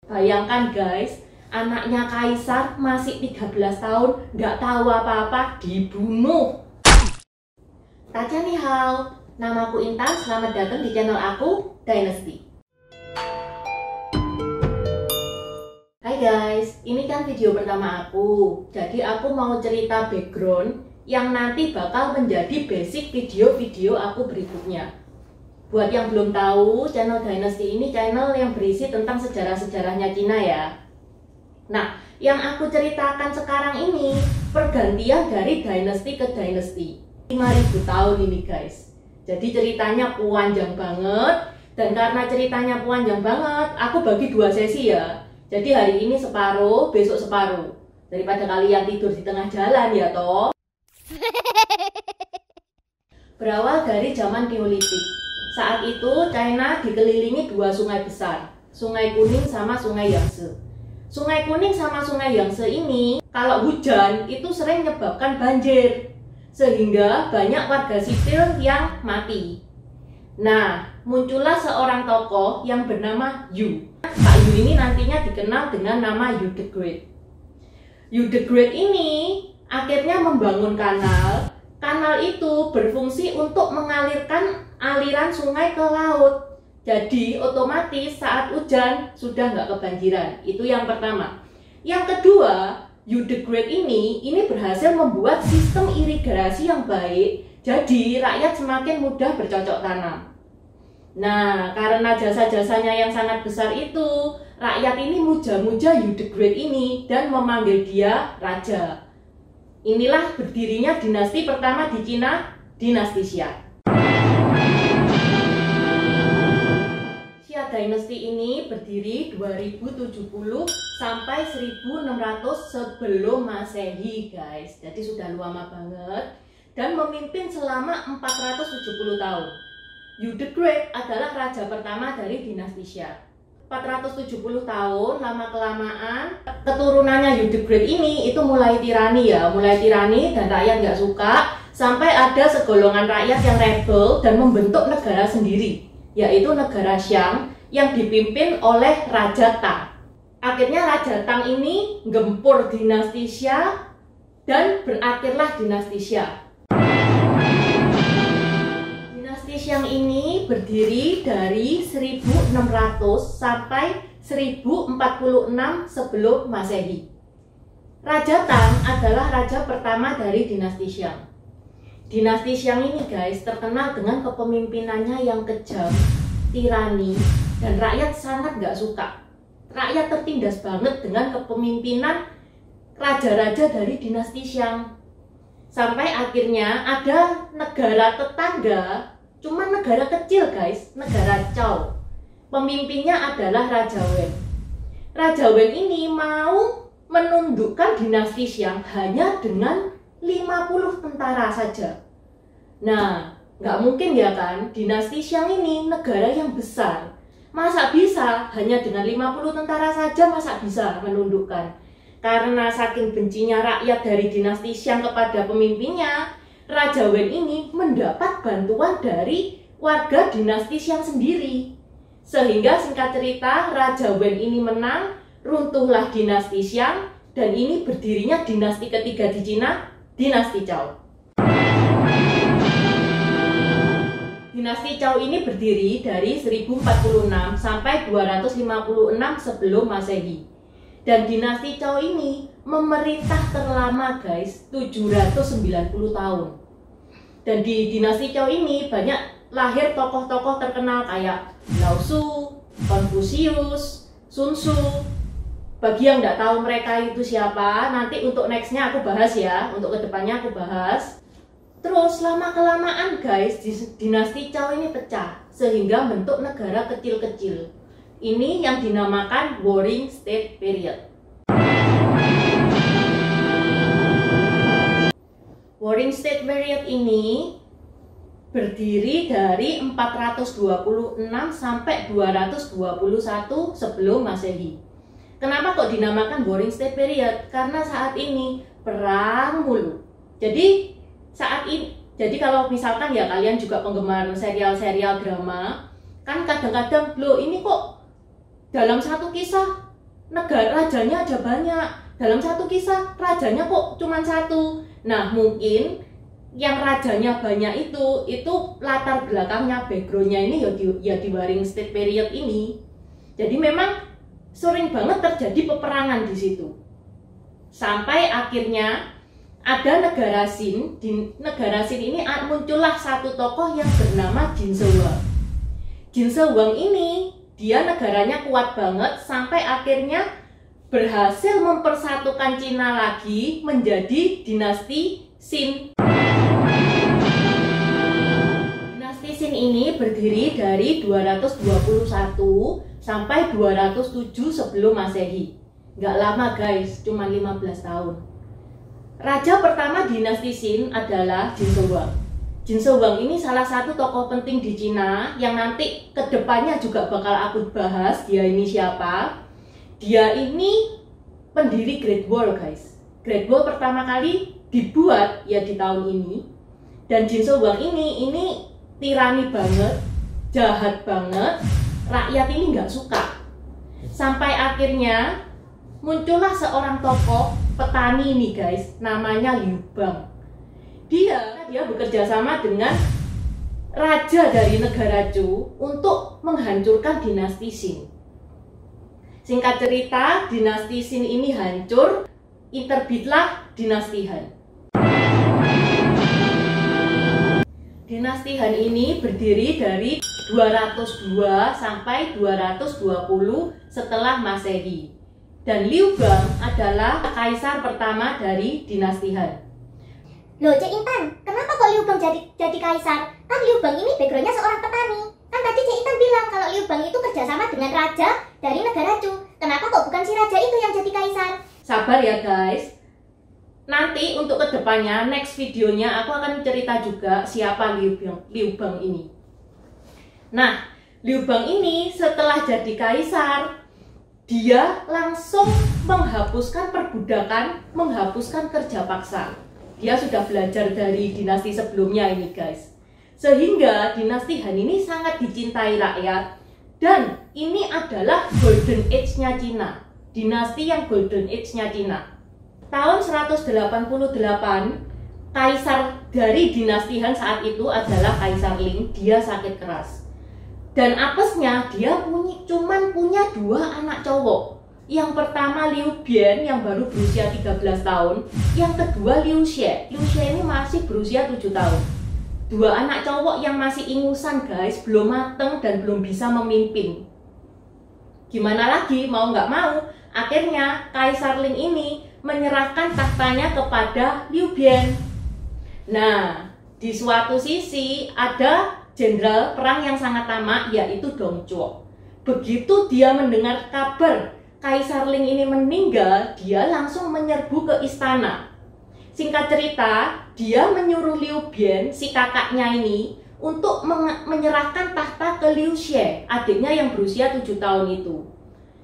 Bayangkan guys, anaknya kaisar masih 13 tahun, nggak tahu apa-apa, dibunuh. Taja ni hao, namaku Intan, selamat datang di channel aku, Dynasty. Hai guys, ini kan video pertama aku, jadi aku mau cerita background yang nanti bakal menjadi basic video-video aku berikutnya. Buat yang belum tahu, channel Dynasty ini channel yang berisi tentang sejarah-sejarahnya Cina ya. Nah, yang aku ceritakan sekarang ini pergantian dari dynasty ke dynasty. 5000 tahun ini guys. Jadi ceritanya panjang banget, dan karena ceritanya panjang banget, aku bagi 2 sesi ya. Jadi hari ini separuh, besok separuh. Daripada kalian tidur di tengah jalan ya toh. Berawal dari zaman Neolitik. Saat itu China dikelilingi 2 sungai besar, Sungai Kuning sama Sungai Yangtze. Sungai Kuning sama Sungai Yangtze ini kalau hujan itu sering menyebabkan banjir, sehingga banyak warga sipil yang mati. Nah, muncullah seorang tokoh yang bernama Yu. Pak Yu ini nantinya dikenal dengan nama Yu the Great. Yu the Great ini akhirnya membangun kanal. Kanal itu berfungsi untuk mengalirkan aliran sungai ke laut. Jadi otomatis saat hujan sudah nggak kebanjiran. Itu yang pertama. Yang kedua, Yu the Great ini berhasil membuat sistem irigasi yang baik. Jadi rakyat semakin mudah bercocok tanam. Nah, karena jasa-jasanya yang sangat besar itu, rakyat ini muja-muja Yu the Great ini dan memanggil dia raja. Inilah berdirinya dinasti pertama di Cina, dinasti Xia. Xia Dynasty ini berdiri 2070 sampai 1600 sebelum Masehi guys. Jadi sudah lama banget dan memimpin selama 470 tahun. Yu the Great adalah raja pertama dari dinasti Xia. 470 tahun lama-kelamaan keturunannya Yu the Great ini itu mulai tirani ya, dan rakyat nggak suka, sampai ada segolongan rakyat yang rebel dan membentuk negara sendiri, yaitu negara Xiang yang dipimpin oleh Raja Tang. Akhirnya Raja Tang ini gempur dinasti Xia dan berakhirlah dinasti Xia. Xiang ini berdiri dari 1600 sampai 1046 sebelum Masehi. Raja Tang adalah raja pertama dari dinasti Xiang. Dinasti Xiang ini guys terkenal dengan kepemimpinannya yang kejam, tirani, dan rakyat sangat gak suka. Rakyat tertindas banget dengan kepemimpinan raja-raja dari dinasti Xiang. Sampai akhirnya ada negara tetangga, cuma negara kecil guys, negara Zhou. Pemimpinnya adalah Raja Wen. Raja Wen ini mau menundukkan dinasti Xiang hanya dengan 50 tentara saja. Nah, nggak mungkin ya kan, dinasti Xiang ini negara yang besar. Masa bisa hanya dengan 50 tentara saja, masa bisa menundukkan? Karena saking bencinya rakyat dari dinasti Xiang kepada pemimpinnya, Raja Wen ini mendapat bantuan dari warga dinasti Xiang sendiri. Sehingga singkat cerita, Raja Wen ini menang, runtuhlah dinasti Xiang, dan ini berdirinya dinasti ketiga di Cina, dinasti Zhou. Dinasti Zhou ini berdiri dari 1046 sampai 256 sebelum Masehi. Dan dinasti Zhou ini memerintah terlama guys, 790 tahun. Dan di dinasti Zhou ini banyak lahir tokoh-tokoh terkenal kayak Lao Tzu, Confucius, Sun Tzu. Bagi yang nggak tahu mereka itu siapa, nanti untuk nextnya aku bahas ya, untuk kedepannya aku bahas. Terus lama-kelamaan guys, dinasti Zhou ini pecah sehingga bentuk negara kecil-kecil. Ini yang dinamakan Warring State Period. Warring State Period ini berdiri dari 426 sampai 221 sebelum Masehi. Kenapa kok dinamakan Warring State Period? Karena saat ini perang mulu. Jadi kalau misalkan ya kalian juga penggemar serial-serial drama, kan kadang-kadang loh ini kok dalam satu kisah negara rajanya aja banyak. Dalam satu kisah rajanya kok cuma satu. Nah, mungkin yang rajanya banyak itu latar belakangnya, backgroundnya ini ya di Waring State period ini. Jadi memang sering banget terjadi peperangan di situ. Sampai akhirnya ada negara Shin. Di negara Shin ini muncullah satu tokoh yang bernama Jin Sewang. Jin Sewang ini dia negaranya kuat banget sampai akhirnya berhasil mempersatukan Cina lagi menjadi dinasti Shin. Dinasti Shin ini berdiri dari 221 sampai 207 sebelum Masehi. Nggak lama guys, cuma 15 tahun. Raja pertama dinasti Shin adalah Jin Sewang. Jin Sewang ini salah satu tokoh penting di Cina yang nanti kedepannya juga bakal aku bahas dia ini siapa. Dia ini pendiri Great Wall guys. Great Wall pertama kali dibuat ya di tahun ini. Dan Jin Sewang ini tirani banget, jahat banget. Rakyat ini nggak suka. Sampai akhirnya muncullah seorang tokoh petani nih guys, namanya Liu Bang. Dia bekerja sama dengan raja dari negara Chu untuk menghancurkan dinasti Shin. Singkat cerita, dinasti Shin ini hancur, terbitlah dinasti Han. Dinasti Han ini berdiri dari 202 sampai 220 setelah Masehi. Dan Liu Bang adalah kaisar pertama dari dinasti Han. Loh, Cik Intan, kenapa kok Liu Bang jadi kaisar? Kan Liu Bang ini backgroundnya seorang petani. Kan tadi Cik Intan bilang kalau Liu Bang itu kerjasama dengan raja dari negara Chu. Kenapa kok bukan si raja itu yang jadi kaisar? Sabar ya guys. Nanti untuk kedepannya, next videonya aku akan cerita juga siapa Liu Bang ini. Nah, Liu Bang ini setelah jadi kaisar, dia langsung menghapuskan perbudakan, menghapuskan kerja paksa. Dia sudah belajar dari dinasti sebelumnya ini guys. Sehingga dinasti Han ini sangat dicintai rakyat. Dan ini adalah Golden Age-nya Cina. Dinasti yang Golden Age-nya Cina. Tahun 188, kaisar dari dinasti Han saat itu adalah Kaisar Ling. Dia sakit keras. Dan apesnya dia cuman punya 2 anak cowok. Yang pertama Liu Bian yang baru berusia 13 tahun. Yang kedua Liu Xie. Liu Xie ini masih berusia 7 tahun. 2 anak cowok yang masih ingusan guys, belum mateng dan belum bisa memimpin. Gimana lagi, mau nggak mau, akhirnya Kaisar Ling ini menyerahkan tahtanya kepada Liu Bian. Nah, di suatu sisi ada jenderal perang yang sangat tamak, yaitu Dong Zhuo. Begitu dia mendengar kabar Kaisar Ling ini meninggal, dia langsung menyerbu ke istana. Singkat cerita, dia menyuruh Liu Bian, si kakaknya ini, untuk menyerahkan tahta ke Liu Xie, adiknya yang berusia 7 tahun itu.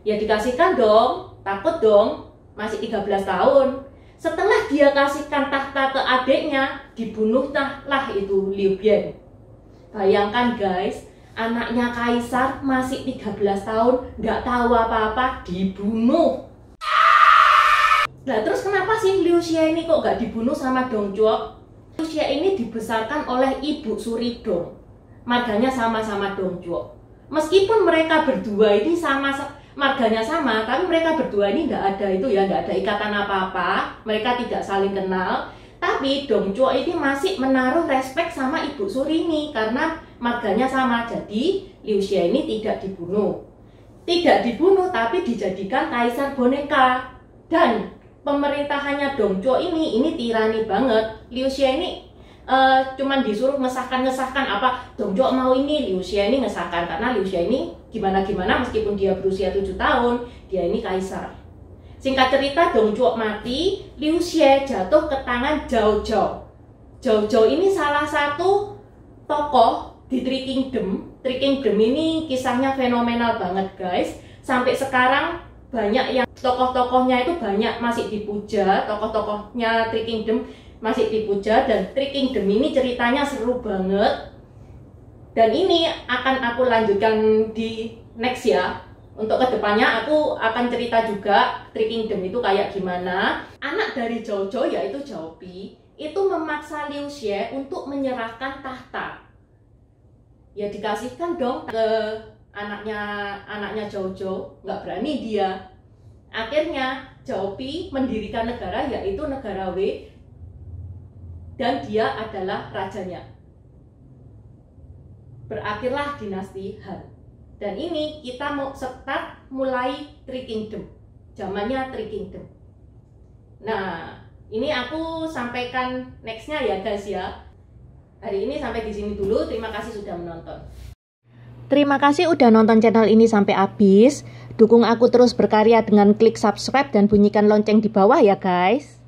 Ya dikasihkan dong, takut dong, masih 13 tahun. Setelah dia kasihkan tahta ke adiknya, dibunuhlah itu Liu Bian. Bayangkan guys, anaknya kaisar masih 13 tahun, nggak tahu apa-apa, dibunuh. Nah terus kenapa sih Liu Xie ini kok nggak dibunuh sama Dong Zhuo? Liu Xie ini dibesarkan oleh ibu suri Dong. Marganya sama-sama Dong Zhuo. Meskipun mereka berdua ini marganya sama, tapi mereka berdua ini nggak ada ikatan apa-apa. Mereka tidak saling kenal. Tapi Dong Zhuo ini masih menaruh respek sama ibu suri ini karena marganya sama. Jadi Liu Xie ini tidak dibunuh. Tidak dibunuh tapi dijadikan kaisar boneka. Dan pemerintahannya Dong Zhuo ini tirani banget. Liu Xie ini cuman disuruh ngesahkan apa Dong Zhuo mau ini, Liu Xie ini ngesahkan. Karena Liu Xie ini gimana meskipun dia berusia 7 tahun, dia ini kaisar. Singkat cerita, Dong Zhuo mati, Liu Xie jatuh ke tangan Zhao Zhao. Zhao Zhao ini salah satu tokoh di Three Kingdom. Three Kingdom ini kisahnya fenomenal banget guys. Sampai sekarang banyak yang tokoh-tokohnya itu banyak masih dipuja. Tokoh-tokohnya Three Kingdom masih dipuja. Dan Three Kingdom ini ceritanya seru banget. Dan ini akan aku lanjutkan di next ya. Untuk kedepannya aku akan cerita juga Three Kingdom itu kayak gimana. Anak dari Jojo yaitu Jaupi itu memaksa Liu Xie untuk menyerahkan tahta. Ya dikasihkan dong ke anaknya Jojo, nggak berani dia. Akhirnya Jaupi mendirikan negara yaitu negara Wei dan dia adalah rajanya. Berakhirlah dinasti Han. Dan ini kita mau start mulai Three Kingdom. Zamannya Three Kingdom. Nah, ini aku sampaikan nextnya ya guys ya. Hari ini sampai di sini dulu. Terima kasih sudah menonton. Terima kasih udah nonton channel ini sampai habis. Dukung aku terus berkarya dengan klik subscribe dan bunyikan lonceng di bawah ya guys.